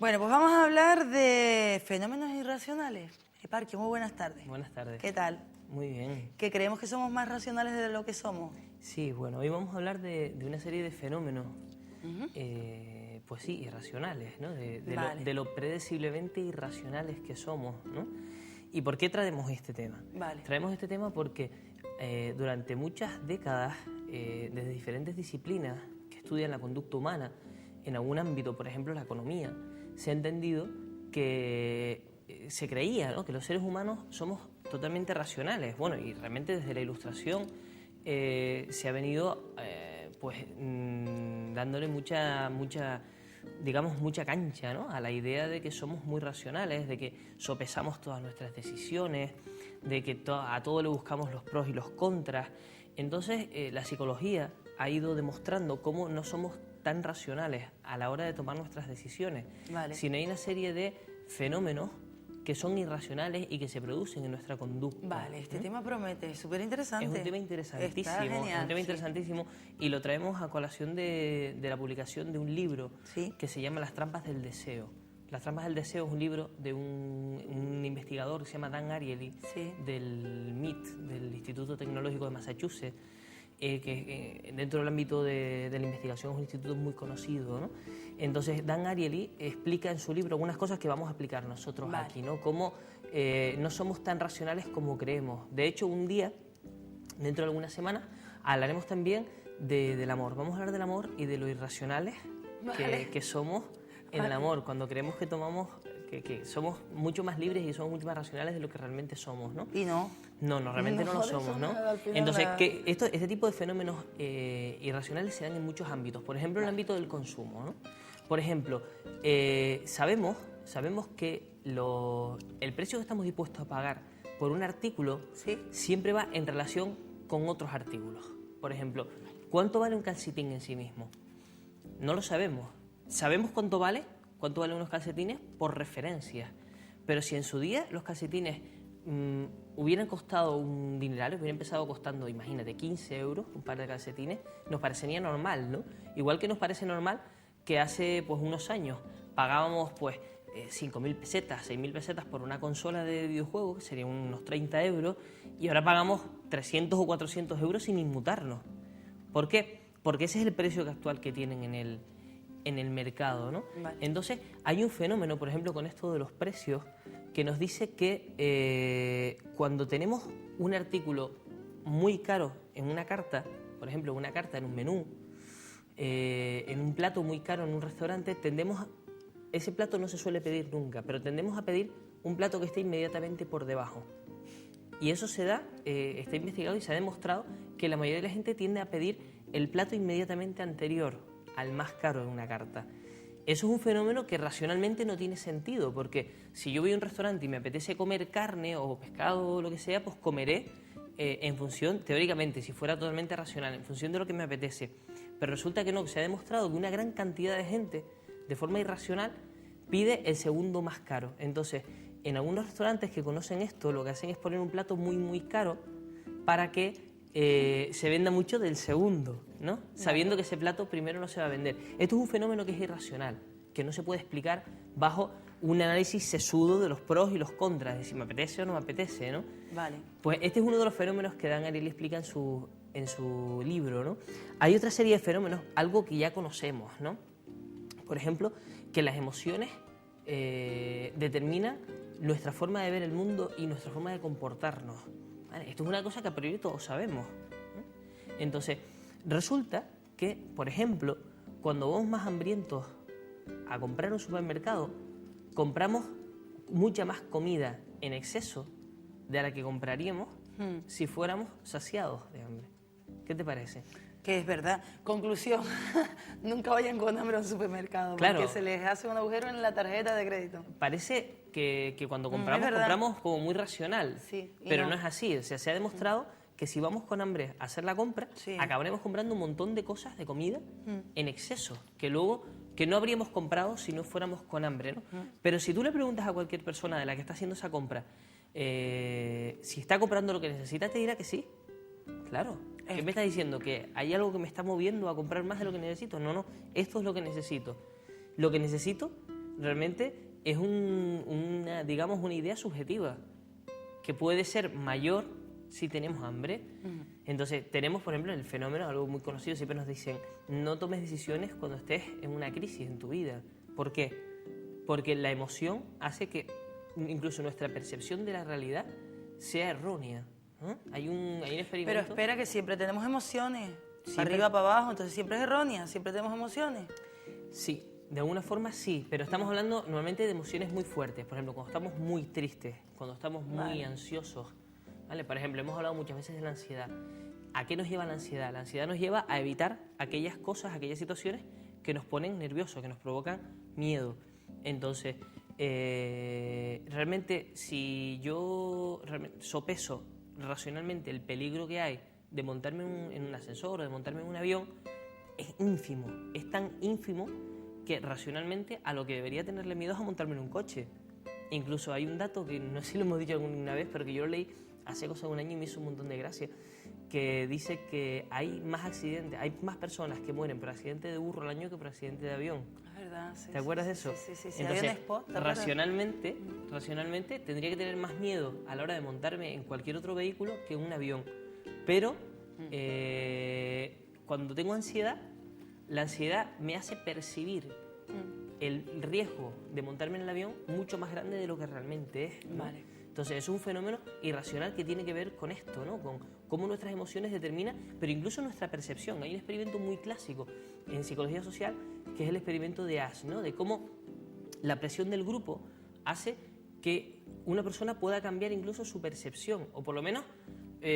Bueno, pues vamos a hablar de fenómenos irracionales. Eparquio, muy buenas tardes. Buenas tardes. ¿Qué tal? Muy bien. ¿Que creemos que somos más racionales de lo que somos? Sí, bueno, hoy vamos a hablar de una serie de fenómenos, pues sí, irracionales, ¿no? Vale. De lo predeciblemente irracionales que somos, ¿no? ¿Y por qué traemos este tema? Vale. Traemos este tema porque durante muchas décadas, desde diferentes disciplinas que estudian la conducta humana, en algún ámbito, por ejemplo la economía, se ha entendido que se creía, ¿no?, que los seres humanos somos totalmente racionales. Bueno, y realmente desde la Ilustración se ha venido dándole mucha cancha, ¿no?, a la idea de que somos muy racionales, de que sopesamos todas nuestras decisiones, de que a todo le buscamos los pros y los contras. Entonces la psicología ha ido demostrando cómo no somos tan racionales a la hora de tomar nuestras decisiones, Vale. sino hay una serie de fenómenos que son irracionales y que se producen en nuestra conducta. Vale, este tema promete, es súper interesante. Es un tema interesantísimo, Está genial, es un tema sí. interesantísimo, y lo traemos a colación de la publicación de un libro Sí. que se llama Las trampas del deseo. Las trampas del deseo es un libro de un investigador que se llama Dan Ariely, Sí. del MIT, del Instituto Tecnológico de Massachusetts, que dentro del ámbito de la investigación es un instituto muy conocido, ¿no? Entonces Dan Ariely explica en su libro algunas cosas que vamos a aplicar nosotros Vale. aquí, ¿no? Cómo no somos tan racionales como creemos. De hecho, un día, dentro de algunas semanas, hablaremos también del amor. Vamos a hablar del amor y de lo irracionales Vale. que somos en el amor, cuando creemos que que somos mucho más libres y somos mucho más racionales de lo que realmente somos, ¿no? Y no. No, realmente no lo jode somos, eso ¿no? nada, al final Entonces, nada. este tipo de fenómenos irracionales se dan en muchos ámbitos. Por ejemplo, en el ámbito del consumo, ¿no? Por ejemplo, sabemos que el precio que estamos dispuestos a pagar por un artículo Sí. siempre va en relación con otros artículos. Por ejemplo, ¿cuánto vale un calcetín en sí mismo? No lo sabemos. Sabemos cuánto valen unos calcetines por referencia. Pero si en su día los calcetines hubieran costado un dineral, hubieran empezado costando, imagínate, 15 euros un par de calcetines, nos parecería normal, ¿no? Igual que nos parece normal que hace pues unos años pagábamos pues 5.000 pesetas, 6.000 pesetas por una consola de videojuegos, que serían unos 30 euros, y ahora pagamos 300 o 400 euros sin inmutarnos. ¿Por qué? Porque ese es el precio actual que tienen en el mercado, ¿no? Vale. Entonces, hay un fenómeno, por ejemplo, con esto de los precios, que nos dice que cuando tenemos un artículo muy caro en una carta, por ejemplo, una carta en un menú, en un plato muy caro en un restaurante, ese plato no se suele pedir nunca, pero tendemos a pedir un plato que esté inmediatamente por debajo. Y eso se da, está investigado y se ha demostrado que la mayoría de la gente tiende a pedir el plato inmediatamente anterior al más caro en una carta. Eso es un fenómeno que racionalmente no tiene sentido, porque si yo voy a un restaurante y me apetece comer carne o pescado o lo que sea, pues comeré en función, teóricamente, si fuera totalmente racional, en función de lo que me apetece. Pero resulta que no, que se ha demostrado que una gran cantidad de gente, de forma irracional, pide el segundo más caro. Entonces, en algunos restaurantes que conocen esto, lo que hacen es poner un plato muy, muy caro para que se venda mucho del segundo, ¿no? Sabiendo que ese plato primero no se va a vender. Esto es un fenómeno que es irracional, que no se puede explicar bajo un análisis sesudo de los pros y los contras, de si me apetece o no me apetece, ¿no? Vale. Pues este es uno de los fenómenos que Dan Ariely explica en su libro, ¿no? Hay otra serie de fenómenos, algo que ya conocemos, ¿no? Por ejemplo, que las emociones determinan nuestra forma de ver el mundo y nuestra forma de comportarnos. ¿Vale? Esto es una cosa que a priori todos sabemos, ¿no? Entonces, resulta que, por ejemplo, cuando vamos más hambrientos a comprar en un supermercado, compramos mucha más comida en exceso de la que compraríamos si fuéramos saciados de hambre. ¿Qué te parece? Que es verdad. Conclusión, nunca vayan con hambre a un supermercado, Claro. porque se les hace un agujero en la tarjeta de crédito. Parece que cuando es compramos, verdad. compramos como muy racional, Sí, y pero no. no es así. O sea, se ha demostrado que si vamos con hambre a hacer la compra, Sí. acabaremos comprando un montón de cosas, de comida, en exceso, que luego que no habríamos comprado si no fuéramos con hambre, ¿no? Pero si tú le preguntas a cualquier persona de la que está haciendo esa compra si está comprando lo que necesita, te dirá que sí. Claro. ¿Qué me estás diciendo? ¿Que hay algo que me está moviendo a comprar más de lo que necesito? No, esto es lo que necesito. Lo que necesito realmente es digamos, una idea subjetiva, que puede ser mayor si tenemos hambre. Entonces, tenemos, por ejemplo, el fenómeno, algo muy conocido, siempre nos dicen, no tomes decisiones cuando estés en una crisis en tu vida. ¿Por qué? Porque la emoción hace que incluso nuestra percepción de la realidad sea errónea, ¿no? Hay un experimento... Pero espera, que siempre tenemos emociones, Siempre- para arriba, para abajo, entonces siempre es errónea, siempre tenemos emociones. Sí, de alguna forma sí, pero estamos hablando normalmente de emociones muy fuertes. Por ejemplo, cuando estamos muy tristes, cuando estamos muy ansiosos, ¿vale? Por ejemplo, hemos hablado muchas veces de la ansiedad. ¿A qué nos lleva la ansiedad? La ansiedad nos lleva a evitar aquellas cosas, aquellas situaciones que nos ponen nerviosos, que nos provocan miedo. Entonces, realmente, si yo sopeso racionalmente el peligro que hay de montarme en un ascensor o de montarme en un avión, es ínfimo, es tan ínfimo que racionalmente a lo que debería tenerle miedo es a montarme en un coche. Incluso hay un dato que no sé si lo hemos dicho alguna vez, pero que yo lo leí hace cosa de un año y me hizo un montón de gracia, que dice que hay más accidentes, hay más personas que mueren por accidente de burro al año que por accidente de avión. Es verdad, sí. ¿Te acuerdas de eso? Sí. Entonces, Había un spot, ¿te acuerdas? racionalmente tendría que tener más miedo a la hora de montarme en cualquier otro vehículo que en un avión. Pero cuando tengo ansiedad, la ansiedad me hace percibir el riesgo de montarme en el avión mucho más grande de lo que realmente es, ¿no? Vale. Entonces es un fenómeno irracional que tiene que ver con esto, ¿no? Con cómo nuestras emociones determinan, pero incluso nuestra percepción. Hay un experimento muy clásico en psicología social que es el experimento de Ash, ¿no? De cómo la presión del grupo hace que una persona pueda cambiar incluso su percepción, o por lo menos